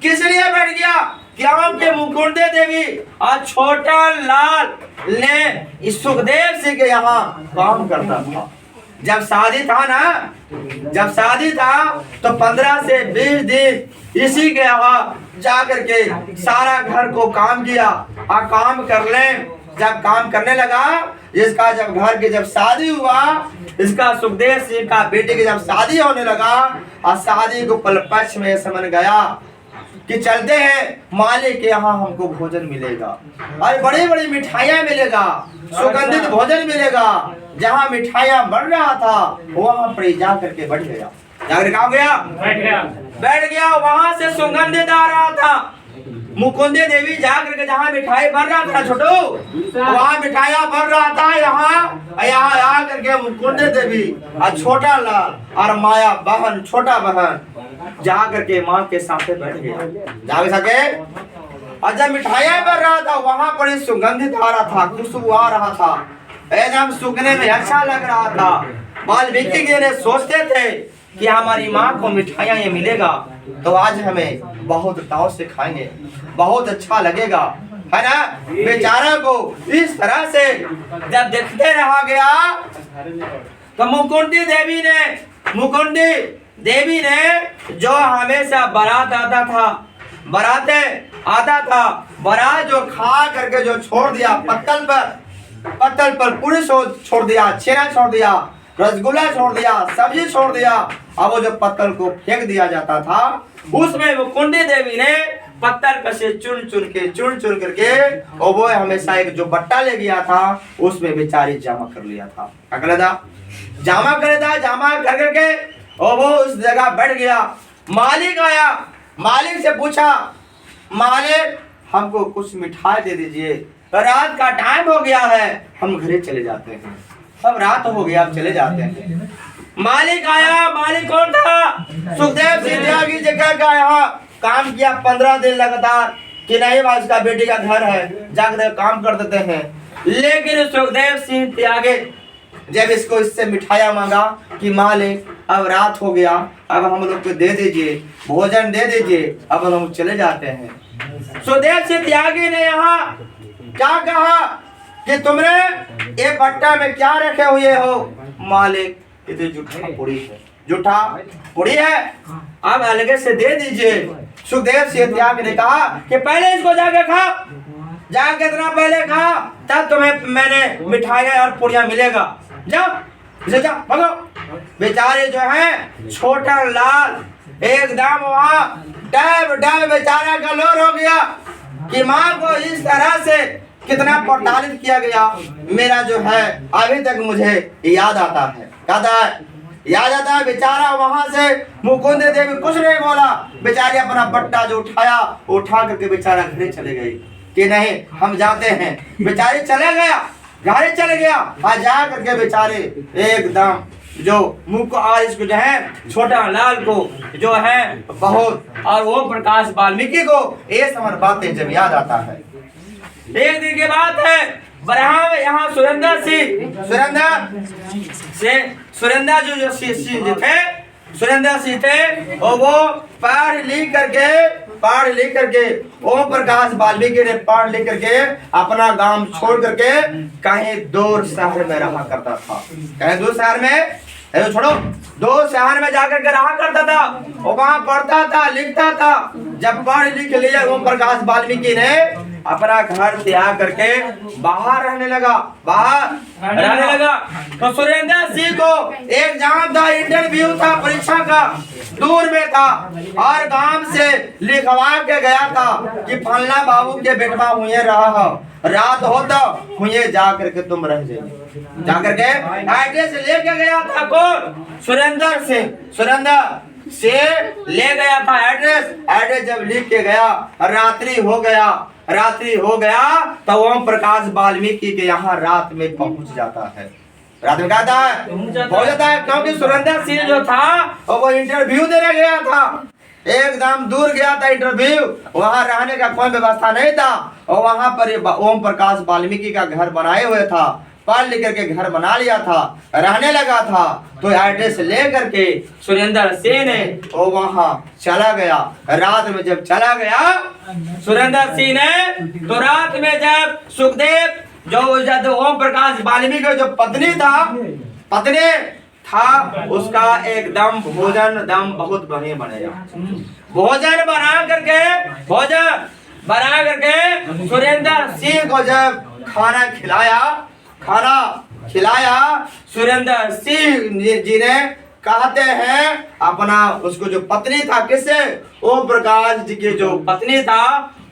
किस लिए बैठ गया? क्योंकि मुकुंदे देवी और छोटा लाल ने सुखदेव सिंह के यहाँ काम करता था। जब शादी था तो 15 से 20 दिन इसी के यहाँ जा करके सारा घर को काम किया और काम करने लगा। इसका जब घर के जब शादी हुआ, इसका सुखदेव सिंह का बेटे की जब शादी होने लगा और शादी को पक्ष में समझ गया कि चलते हैं मालिक के यहाँ हमको भोजन मिलेगा और बड़ी बड़ी मिठाइयाँ मिलेगा, सुगंधित भोजन मिलेगा। जहाँ मिठाइयाँ बन रहा था वहाँ पर जा करके बैठ गया। बैठ गया। वहाँ से सुगंधित आ रहा था। मुकुंदे देवी जा करके जहाँ मिठाई बन रहा था, छोटू वहाँ मिठाइयाँ बन रहा था, यहाँ आ करके मुकुंदे देवी और छोटा लाल और माया बहन, छोटा बहन जा करके माँ के साथ बैठ गया। और जब मिठाइयाँ बन रहा था वहाँ पर सुगंधित आ रहा था, खुशबू आ रहा था, एकदम सुगने में अच्छा लग रहा था। वाल्मीकि जी ने सोचते थे कि हमारी माँ को मिठाइयाँ ये मिलेगा तो आज हमें बहुत ताव से खाएंगे, बहुत अच्छा लगेगा, है ना। बेचारा को इस तरह से जब देखते रहा गया तो मुकुंदी देवी ने जो हमेशा बारात आता था, बारात जो खा करके जो छोड़ दिया पत्तल पर पूरी छोड़ दिया, छेना छोड़ दिया, रसगुल्ला छोड़ दिया, सब्जी छोड़ दिया। अब वो जो पत्तल को फेंक दिया जाता था उसमें वो कुंडी देवी ने पत्तल पर से चुन करके और वो हमेशा एक जो बट्टा ले गया था उसमें बेचारी जमा कर लिया था। जमा कर करके और वो उस जगह बैठ गया। मालिक आया, मालिक से पूछा, मालिक हमको कुछ मिठाई दे दीजिए, रात का टाइम हो गया है, हम घरे चले जाते हैं। अब रात हो गया, अब चले जाते हैं। मालिक आया। मालिक कौन था? सुखदेव सिंह का यहाँ काम किया 15 दिन लगातार कि नहीं भाई उसका बेटी का घर है, जाकर काम कर देते हैं। लेकिन सुखदेव सिंह त्यागे जब इसको इससे मिठाइयाँ मांगा कि मालिक अब रात हो गया, अब हम लोग को दे दीजिए, भोजन दे दीजिए, अब हम चले जाते हैं। सुखदेव सिंह त्यागी ने यहाँ क्या कहा कि तुमने ये भट्टा में क्या रखे हुए हो? मालिक ये तो जूठा पूरी है, जूठा पूरी है, अब अलग से दे दीजिए। सुखदेव सिंह त्यागी ने कहा कि पहले इसको जाके खाओ, जाके इतना पहले खाओ, तब तुम्हें मैंने मिठाइयाँ और पूड़ियाँ मिलेगा। जाओ इसे जाओ, भागो। बेचारे जो हैं छोटा लाल एकदम वहाँ डब डब बेचारा का लोर हो गया कि माँ को इस तरह से कितना प्रताड़ित किया गया। मेरा जो है अभी तक मुझे याद आता है, याद आता है। बेचारा वहां से मुकुंद देवी कुछ नहीं बोला, बेचारी अपना बट्टा जो उठाया उठा करके बेचारा घर चले गई कि नहीं हम जाते हैं। बेचारी चले गया, घर चले गया, और जा करके बेचारे एकदम जो मुख को और इसको जो है छोटा लाल को जो है बहुत और ओम प्रकाश वाल्मीकि को ये समर बातें जब याद आता है। एक दिन की बात है, बरहा में यहाँ सुरेंद्र सिंह थे और वो पढ़ लिख करके ओम प्रकाश वाल्मीकि ने पढ़ लिख करके अपना गांव छोड़ करके कहीं दूर शहर में रहा करता था। कहीं दूर शहर में छोड़ो, दूर शहर में जाकर के रहा करता था, वो वहां पढ़ता था, लिखता था। जब पढ़ लिख लिया ओम प्रकाश वाल्मीकि ने अपना घर त्याग करके बाहर रहने लगा, तो सुरेंद्र सिंह को एग्जाम था, इंटरव्यू था, परीक्षा का, दूर में था और गांव से लिखवा के गया था कि फलना बाबू के बेटवा हुए रहा हो, रात हो तो हुए जा करके तुम रह जाइए। जा करके एड्रेस लेके गया था कौन? सुरेंद्र से ले गया था एड्रेस जब लिख के गया, रात्रि हो गया तो ओम प्रकाश वाल्मीकि के यहाँ रात में पहुंच जाता है। रात में कहता है पहुंच जाता है, क्योंकि सुरेंद्र सिंह जो था वो इंटरव्यू देने गया था, एकदम दूर गया था इंटरव्यू, वहां रहने का कोई व्यवस्था नहीं था और वहां पर ओम प्रकाश वाल्मीकि का घर बनाए हुए था, पढ़ लिख करके घर बना लिया था, रहने लगा था। तो एड्रेस ले करके सुरेंद्र सिंह ने वो वहां चला गया। रात में जब चला गया सुरेंद्र सिंह ने, तो रात में जब सुखदेव जो ओम प्रकाश वाल्मीकि का जो पत्नी था उसका एकदम भोजन बहुत बढ़िया बनेगा। भोजन बना करके सुरेंद्र सिंह को जब खाना खिलाया सुरेंद्र सिंह जी ने कहते हैं अपना उसको जो पत्नी था, किससे? ओम प्रकाश जी की जो पत्नी था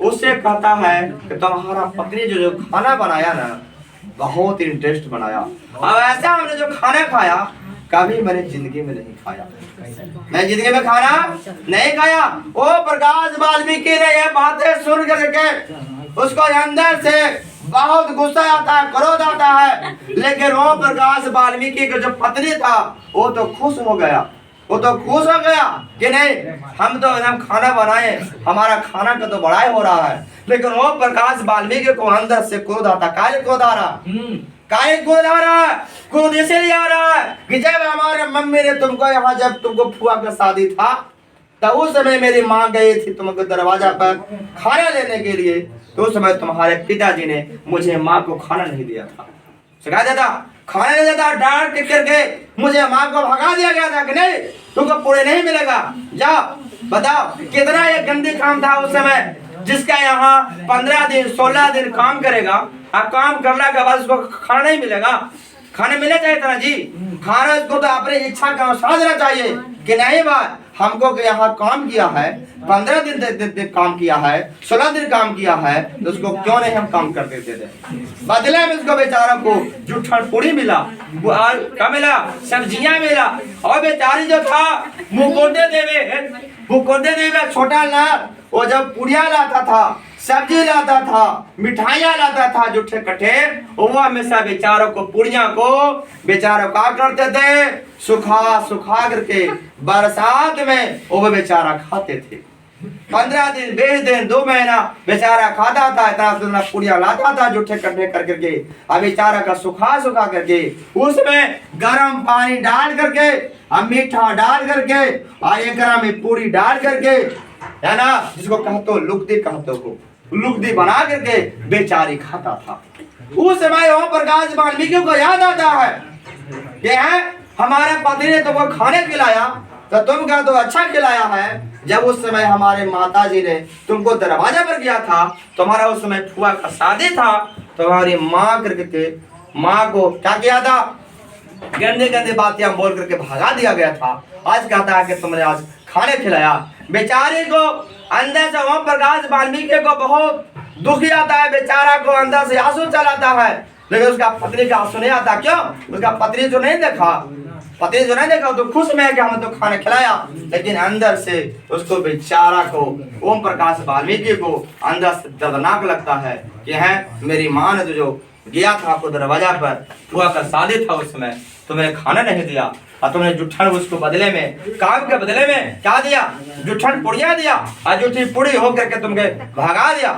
उससे कहता है कि तुम्हारा पत्नी जो खाना बनाया ना बहुत इंटरेस्ट बनाया, अब ऐसा हमने जो खाना खाया कभी मैंने जिंदगी में नहीं खाया, मैं जिंदगी में खाना नहीं खाया। ओम प्रकाश वाल्मीकि ने ये बातें सुन करके उसको अंदर से बहुत गुस्सा आता है, क्रोध आता है, लेकिन ओम प्रकाश वाल्मीकि का जो पत्नी था वो तो खुश हो गया कि नहीं हम तो एकदम खाना बनाए, हमारा खाना का तो बड़ाई हो रहा है। लेकिन ओम प्रकाश वाल्मीकि को अंदर से क्रोध आता, काहे क्रोध आ रहा है? क्रोध इसलिए आ रहा है कि जब हमारे मम्मी ने तुमको यहाँ, जब तुमको फुआ का शादी था तो उस समय मेरी माँ गई थी तुमको दरवाजा पर खाना लेने के लिए, तो उस समय तुम्हारे पिताजी ने मुझे माँ को खाना नहीं दिया था, सिखा देता खाना नहीं देता, डांट करके मुझे माँ को भगा दिया गया था कि नहीं तुमको पूरे नहीं मिलेगा, जाओ। बताओ कितना ये गंदी काम था उस समय, जिसका यहाँ 15 दिन 16 दिन काम करेगा, अब काम करने के बाद उसको खाना नहीं मिलेगा। खाना मिलना चाहिए था जी, खाना इसको तो अपनी इच्छा का अनुसार देना चाहिए कि नहीं बात हमको यहाँ काम किया है, 15 दिन काम किया है, 16 दिन काम किया है, तो उसको क्यों नहीं हम काम कर देते थे। बदले में उसको बेचारा को जूठा पूरी मिला, और क्या मिला? सब्जियां मिला। और बेचारी जो था मुकुंद देवी छोटा लाल, वो जब पुड़िया लाता था सब्जी लाता था, मिठाइयाँ लाता था जूठे कट्ठे, वो हमेशा बेचारों को पुड़िया को बेचारों का करते थे, सुखा सुखा करके बरसात में वो बेचारा खाते थे। 15 दिन 20 दिन 2 महीना बेचारा खाता था, इतना पुड़िया लाता था जूठे कट्ठे कर करके, अब बेचारा का सुखा सुखा करके उसमें गर्म पानी डाल करके, अब मीठा डाल करके, और एक में पूरी डाल करके, है ना, जिसको कहते हो लुगदी, कहते हो लुगदी बना करके बेचारी खाता था। उस समय ओम प्रकाश वाल्मीकि को याद आता है कि है हमारे पति ने तुमको खाने खिलाया, तो तुम क्या तो अच्छा खिलाया है। जब उस समय हमारे माता जी ने तुमको दरवाजा पर किया था, तुम्हारा उस समय फुआ का शादी था, तुम्हारी माँ करके माँ को क्या किया था, गंदे गंदे बातें बोल करके भगा दिया गया था। आज कहता है कि तुमने आज खाने खिलाया। बेचारे को अंदर से ओम प्रकाश वाल्मीकि को बहुत दुख आता है, बेचारा को अंदर से आंसू चलाता है, लेकिन उसका पत्नी का आंसू नहीं आता। क्यों? उसका पत्नी जो नहीं देखा, पत्नी जो नहीं देखा तो खुश में है कि हमने तो खाना खिलाया, लेकिन अंदर से उसको बेचारा को ओम प्रकाश वाल्मीकि को अंदर से दर्दनाक लगता है कि है मेरी माँ ने तो जो गया था आपको दरवाजा पर, फुआ का शादी था, उस समय तुमने खाना नहीं दिया, और तुमने जुठन उसको बदले में, काम के बदले में क्या दिया, जुठन पुड़िया दिया, और जूठी पुड़ी होकर के तुमके भगा दिया।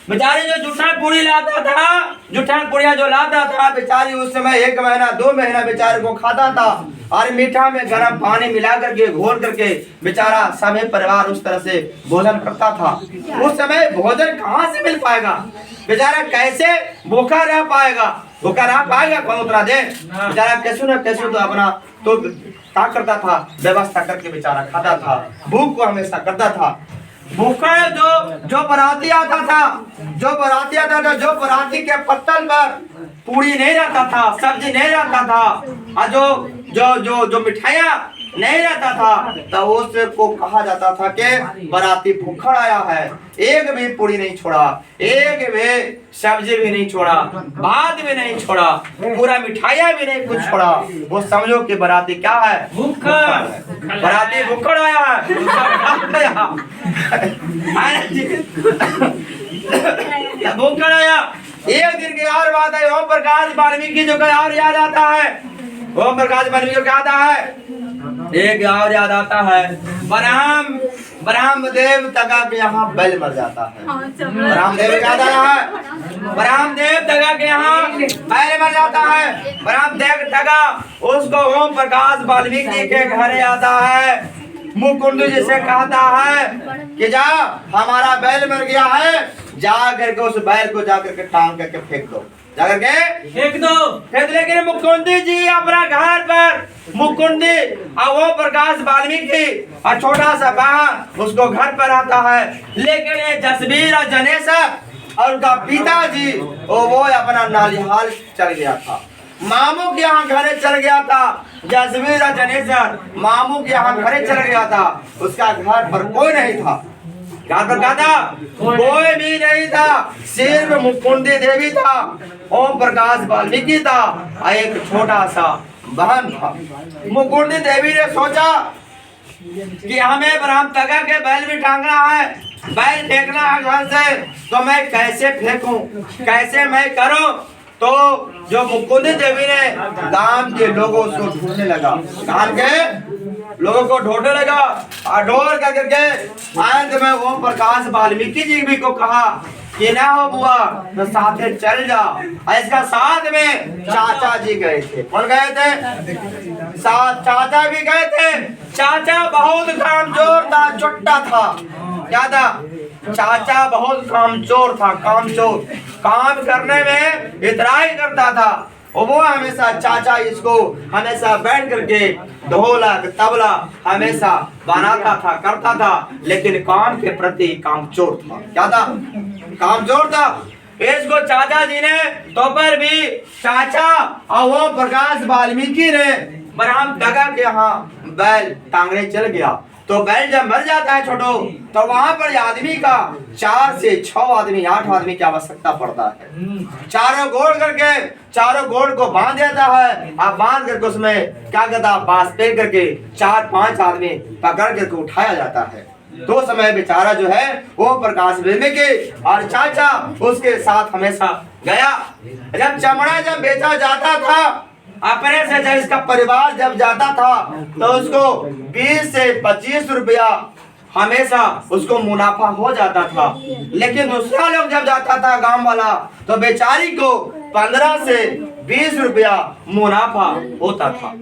बेचारी जो जुठन पुड़ी लाता था, जुठन पुड़िया जो लाता था, बेचारी उस समय 1 महीना 2 महीना बेचारे को खाता था, और मीठा में गर्म पानी मिला करके घोल करके बेचारा सभी परिवार उस तरह से भोजन करता था। उस समय भोजन कहाँ से मिल पाएगा, बेचारा कैसे भूखा रह पाएगा, भूखा रह पाएगा कौन उतरा दे। बेचारा कैसे न कैसे तो अपना तो क्या करता था, व्यवस्था करके बेचारा खाता था, भूख को हमेशा करता था। भूखा जो बराती आता था, जो बराती के पत्तल पर पूरी नहीं रहता था, सब्जी नहीं रहता था, और जो मिठाइयाँ नहीं रहता था, तो उसको कहा जाता था कि बराती भूखा आया है, एक भी पूरी नहीं छोड़ा, एक भी सब्जी भी नहीं छोड़ा, भात भी नहीं छोड़ा, पूरा मिठाइयाँ भी नहीं कुछ छोड़ा। वो समझो कि बराती क्या है, भूखा, बराती भूखा आया है, भूखा आया। एक दिन की और बात है, ओम प्रकाश वाल्मीकि जो का और याद आता है, ओम प्रकाश वाल्मीकि को क्या आता है, एक और याद आता है, ब्रह्मदेव तगा के यहाँ बैल मर जाता है। ब्रह्मदेव क्या है, ब्रह्मदेव तगा के यहाँ बैल मर जाता है। ब्रह्मदेव तगा उसको ओम प्रकाश वाल्मीकि के घर आता है, मुकुंद जी से कहता है कि जा हमारा बैल मर गया है, जा करके उस बैल को जा करके टांग करके फेंक दो, जाकर के फेंक दो। फेंक, लेकिन मुकुंदी जी अपना घर पर, मुकुंदी और वो प्रकाश वाल्मीकि और छोटा सा बहन उसको घर पर आता है, लेकिन ये जसबीर और जनेश और उनका पिताजी वो अपना नालिहाल चल गया था, मामू के यहाँ घरे चल गया था। जसबीर और जनेश मामू के यहाँ घरे चल गया था, उसका घर पर कोई नहीं था, घर पर क्या था, कोई भी नहीं था, सिर्फ मुकुंदी देवी था, ओम प्रकाश वाल्मीकि था, और एक छोटा सा बहन था। मुकुंदी देवी ने सोचा कि हमें ब्रह्म तगा के बैल भी टांगना है, बैल फेंकना है घर से, तो मैं कैसे फेंकूं, कैसे मैं करूं। तो जो मुकुंदी देवी ने गांव के लोगों को ढूंढने लगा, गांव के लोगों को ढूंढने लगा, और ढूंढ करके अंत में ओम प्रकाश वाल्मीकि जी भी को कहा कि ना हो बुआ तो साथे चल जाओ। इसका साथ में चाचा जी गए थे। कौन गए थे? चाचा भी गए थे। चाचा बहुत कामचोर था, चुट्टा था। क्या था? चाचा बहुत कामचोर था, कामचोर, काम करने में इतराई करता था। और वो हमेशा चाचा इसको हमेशा बैठ करके ढोलक तबला हमेशा बनाता था, करता था, लेकिन काम के प्रति कामचोर था। क्या था? कामचोर था। इसको चाचा जी ने तो पर भी चाचा और वो प्रकाश वाल्मीकि ने ब्रह्म दगा के यहाँ बैल टांगने चल गया। तो बैल जब मर जाता है छोटो, तो वहां पर आदमी का 4 से 6 आदमी 8 आदमी की आवश्यकता पड़ता है। चारों गोड़ को बांध देता है। अब बांध करके उसमें क्या कहता, बांस पे करके 4-5 आदमी पकड़ करके उठाया जाता है। तो समय बेचारा जो है वो प्रकाश वाल्मीकि और चाचा उसके साथ हमेशा गया। जब चमड़ा जब बेचा जाता था अपने से, जब इसका परिवार जब जाता था तो उसको 20 से 25 रुपया हमेशा उसको मुनाफा हो जाता था। लेकिन दूसरा लोग जब जाता था गांव वाला तो बेचारी को 15 से 20 रुपया मुनाफा होता था।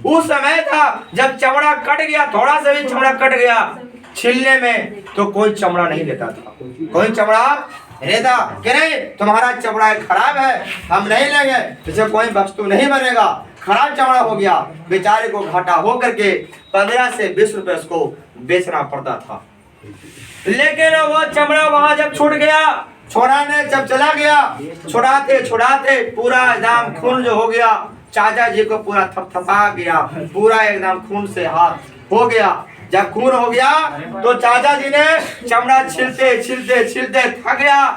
उस समय था जब चमड़ा कट गया, थोड़ा सा भी चमड़ा कट गया छिलने में तो कोई चमड़ा नहीं लेता था, कोई चमड़ा लेता कि नहीं तुम्हारा चमड़ा खराब है हम नहीं लेंगे, इसे कोई वस्तु नहीं बनेगा, खराब चमड़ा हो गया। बेचारे को घाटा हो करके 15 से 20 रुपए उसको बेचना पड़ता था। लेकिन वो चमड़ा वहां जब छूट गया, छोड़ाने जब चला गया, छुड़ाते छुड़ाते पूरा एकदम खून जो हो गया, चाचा जी को पूरा थपथपा गया, पूरा एकदम खून से हाथ हो गया। जब खून हो गया तो चाचा जी ने चमड़ा छिलते छिलते छिलते थक गया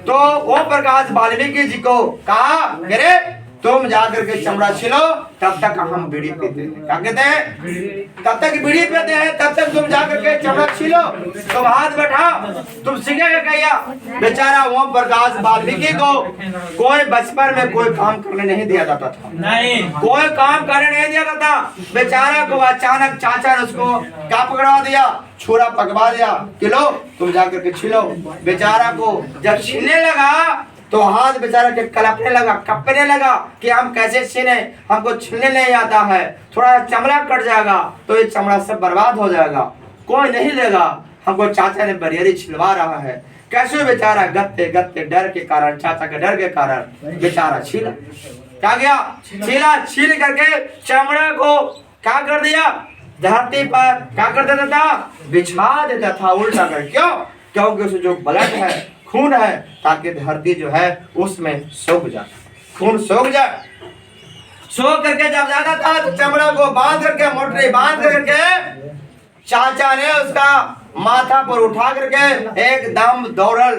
तो ओम प्रकाश वाल्मीकि जी को कहा अरे तुम जाकर के चमड़ा छिलो, तब तक हम बीड़ी पीते हैं। क्या कहते हैं? तब तक बीड़ी पीते हैं, तब तक तुम जाकर के चमड़ा छिलो, तुम हाथ बैठाओ, तुम सीखेगा क्या? बेचारा ओम प्रकाश वाल्मीकि को कोई बचपन में कोई काम करने नहीं दिया जाता था, नहीं कोई काम करने नहीं दिया जाता। बेचारा को अचानक चाचा ने उसको क्या पकड़ा दिया, छुरा पकवा दिया कि लो तुम जाकर के छिलो। बेचारा को जब छीलने लगा तो हाथ बेचारा के कलपने लगा, कपने लगा कि हम कैसे छीने, हमको छीलने नहीं आता है, थोड़ा चमड़ा कट जाएगा तो ये चमड़ा सब बर्बाद हो जाएगा, कोई नहीं लेगा, हमको चाचा ने बरियरी छिलवा रहा है। कैसे बेचारा गत्ते गत्ते डर के कारण, चाचा के डर के कारण बेचारा छीला। क्या गया? छीला, छील करके चमड़ा को क्या कर दिया, धरती पर क्या कर देता था, बिछा देता था उल्टा कर। क्यों? क्योंकि उसमें जो ब्लड है, खून है, ताकि धरती जो है उसमें सूख जाए, खून सूख जाए। सूख करके जब जाता था तो चमड़ा को बांध करके, मोटरी बांध करके चाचा ने उसका माथा पर उठा करके एकदम दौड़ल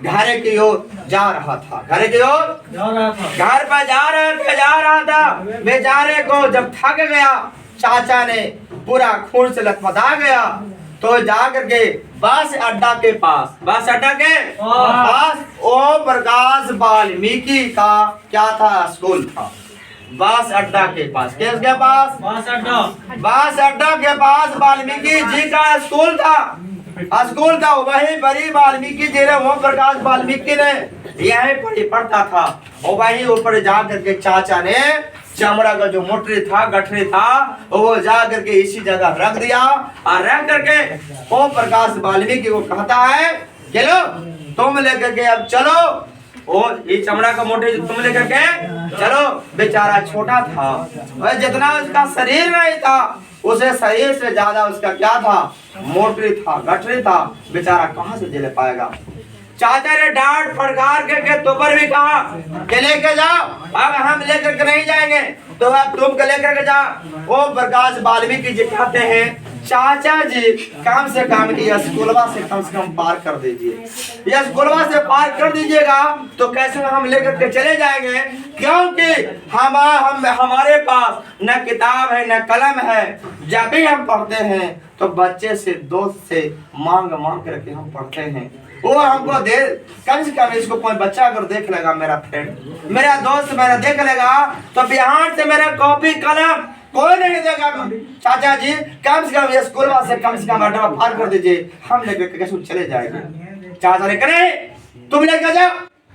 घर की ओर जा रहा था, घर की ओर घर पर जा रहा था। बेचारे को जब थक गया, चाचा ने पूरा खून से लथपथा गया तो जाकर के बस अड्डा के पास, बस अड्डा के पास ओम प्रकाश वाल्मीकि का क्या था, स्कूल था। बस अड्डा के पास, किसके पास? बस अड्डा के पास वाल्मीकि जी का स्कूल था, स्कूल था। वही बड़ी वाल्मीकि जी ने, ओम प्रकाश वाल्मीकि ने यही पढ़ता था। और वही ऊपर जा करके चाचा ने चमड़ा का जो मोटरी था, गठरी था, वो जा करके इसी जगह रख दिया और रख करके ओम प्रकाश वाल्मीकि को कहता है चलो तुम लेकर के अब चलो, और ये चमड़ा का मोटरी तुम लेकर के चलो। बेचारा छोटा था, वह जितना उसका शरीर नहीं था उसे शरीर से ज्यादा उसका क्या था, मोटरी था, गठरी था। बेचारा कहाँ से झेल पाएगा। चाचा ने डांट फटकार के तो पर भी कहा कि लेके जाओ, अब हम लेकर के नहीं जाएंगे तो अब तुम के लेकर के जाओ। ओम प्रकाश वाल्मीकि जी कहते हैं चाचा जी कम से कम ये स्कूलवा से कम पार कर दीजिए, ये स्कूलवा से पार कर दीजिएगा तो कैसे हम लेकर के चले जाएंगे, क्योंकि हमारे पास न किताब है न कलम है। जब भी हम पढ़ते हैं तो बच्चे से, दोस्त से मांग मांग करके हम पढ़ते हैं। वो हमको दे, कम से कम इसको कोई बच्चा अगर देख लेगा, मेरा फ्रेंड, मेरा दोस्त मेरा देख लेगा तो बिहार से मेरा कॉपी कलम कोई नहीं देगा। चाचा जी कम से कम ये स्कूल से कम अड्डा पार कर दीजिए, हम लेकर कैसे चले जाएंगे। चाचा ने कहे तुम लेकर जाओ।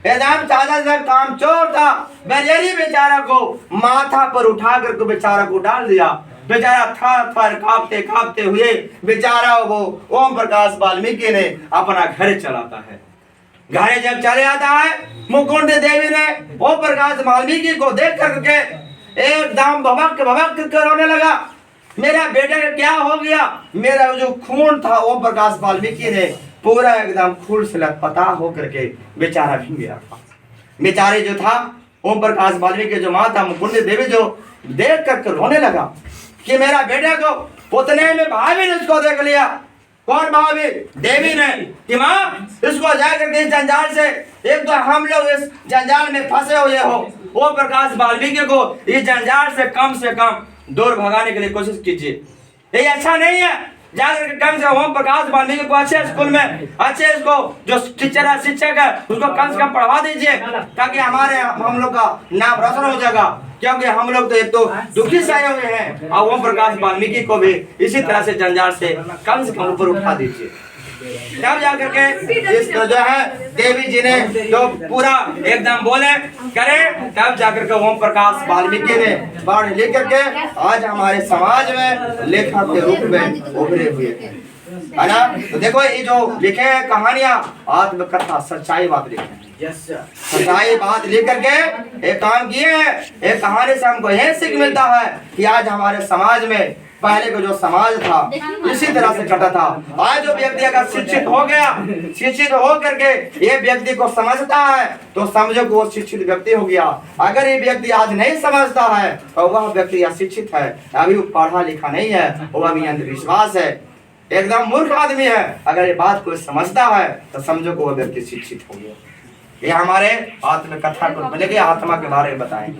एकदम चाचा से काम चोर था, बरियरी बेचारा को माथा पर उठा कर बेचारा को डाल दिया। बेचारा थर थर कांपते कांपते हुए बेचारा वो ओम प्रकाश वाल्मीकि ने अपना घर चलाता है। घर जब चले आता है, मुकुंद देवी ने ओम प्रकाश वाल्मीकि को देख करके एकदम भभक भभक कर रोने लगा। मेरा बेटे का क्या हो गया? मेरा जो खून था ओम प्रकाश वाल्मीकि ने पूरा एकदम खून से लथपथा होकर के बेचारा भी गया। बेचारे जो था ओम प्रकाश वाल्मीकि जो माँ था मुकुंद देवी जो देख करके रोने लगा कि मेरा बेटे को उतने में भाभी ने उसको देख लिया। कौन भाभी? देवी ने कि माँ इसको जाकर के इस जंजाल से, एक तो हम लोग इस जंजाल में फंसे हुए हो, ओम प्रकाश वाल्मीकि को इस जंजाल से कम दूर भगाने के लिए कोशिश कीजिए। ये अच्छा नहीं है, जाकर कम से ओम प्रकाश वाल्मीकि को अच्छे स्कूल में अच्छे इसको जो टीचर है शिक्षक है उसको कम से कम पढ़वा दीजिए, ताकि हमारे हम लोग का नाम रोशन हो जाएगा। क्योंकि हम लोग तो एक तो दुखी से आए हुए हैं, और ओम प्रकाश वाल्मीकि को भी इसी तरह से जंजाल से कम ऊपर उठा दीजिए। तब जाकर के इस जो है देवी जी ने जो पूरा एकदम बोले करे, तब जाकर के ओम प्रकाश वाल्मीकि ने बाण लेकर के आज हमारे समाज में लेखक के रूप में उभरे हुए है ना। तो देखो ये जो लिखे हैं कहानियां आत्मकथा सच्चाई बात लिखे हैं, सच्चाई बात लेकर के एक काम किए हैं। एक कहानी से हमको यह सीख मिलता है कि आज हमारे समाज में पहले का जो समाज था इसी तरह से कटा था। आज जो व्यक्ति अगर शिक्षित हो गया, शिक्षित हो करके ये व्यक्ति को समझता है तो समझो कि वो शिक्षित व्यक्ति हो गया। अगर ये व्यक्ति आज नहीं समझता है तो वह व्यक्ति अशिक्षित है, अभी वो पढ़ा लिखा नहीं है, वो अभी अंधविश्वास है, एकदम मूर्ख आदमी है। अगर ये बात कोई समझता है तो समझो कि वो व्यक्ति शिक्षित हो गया। ये हमारे आत्मकथा को बोले कि आत्मा के बारे में बताएं।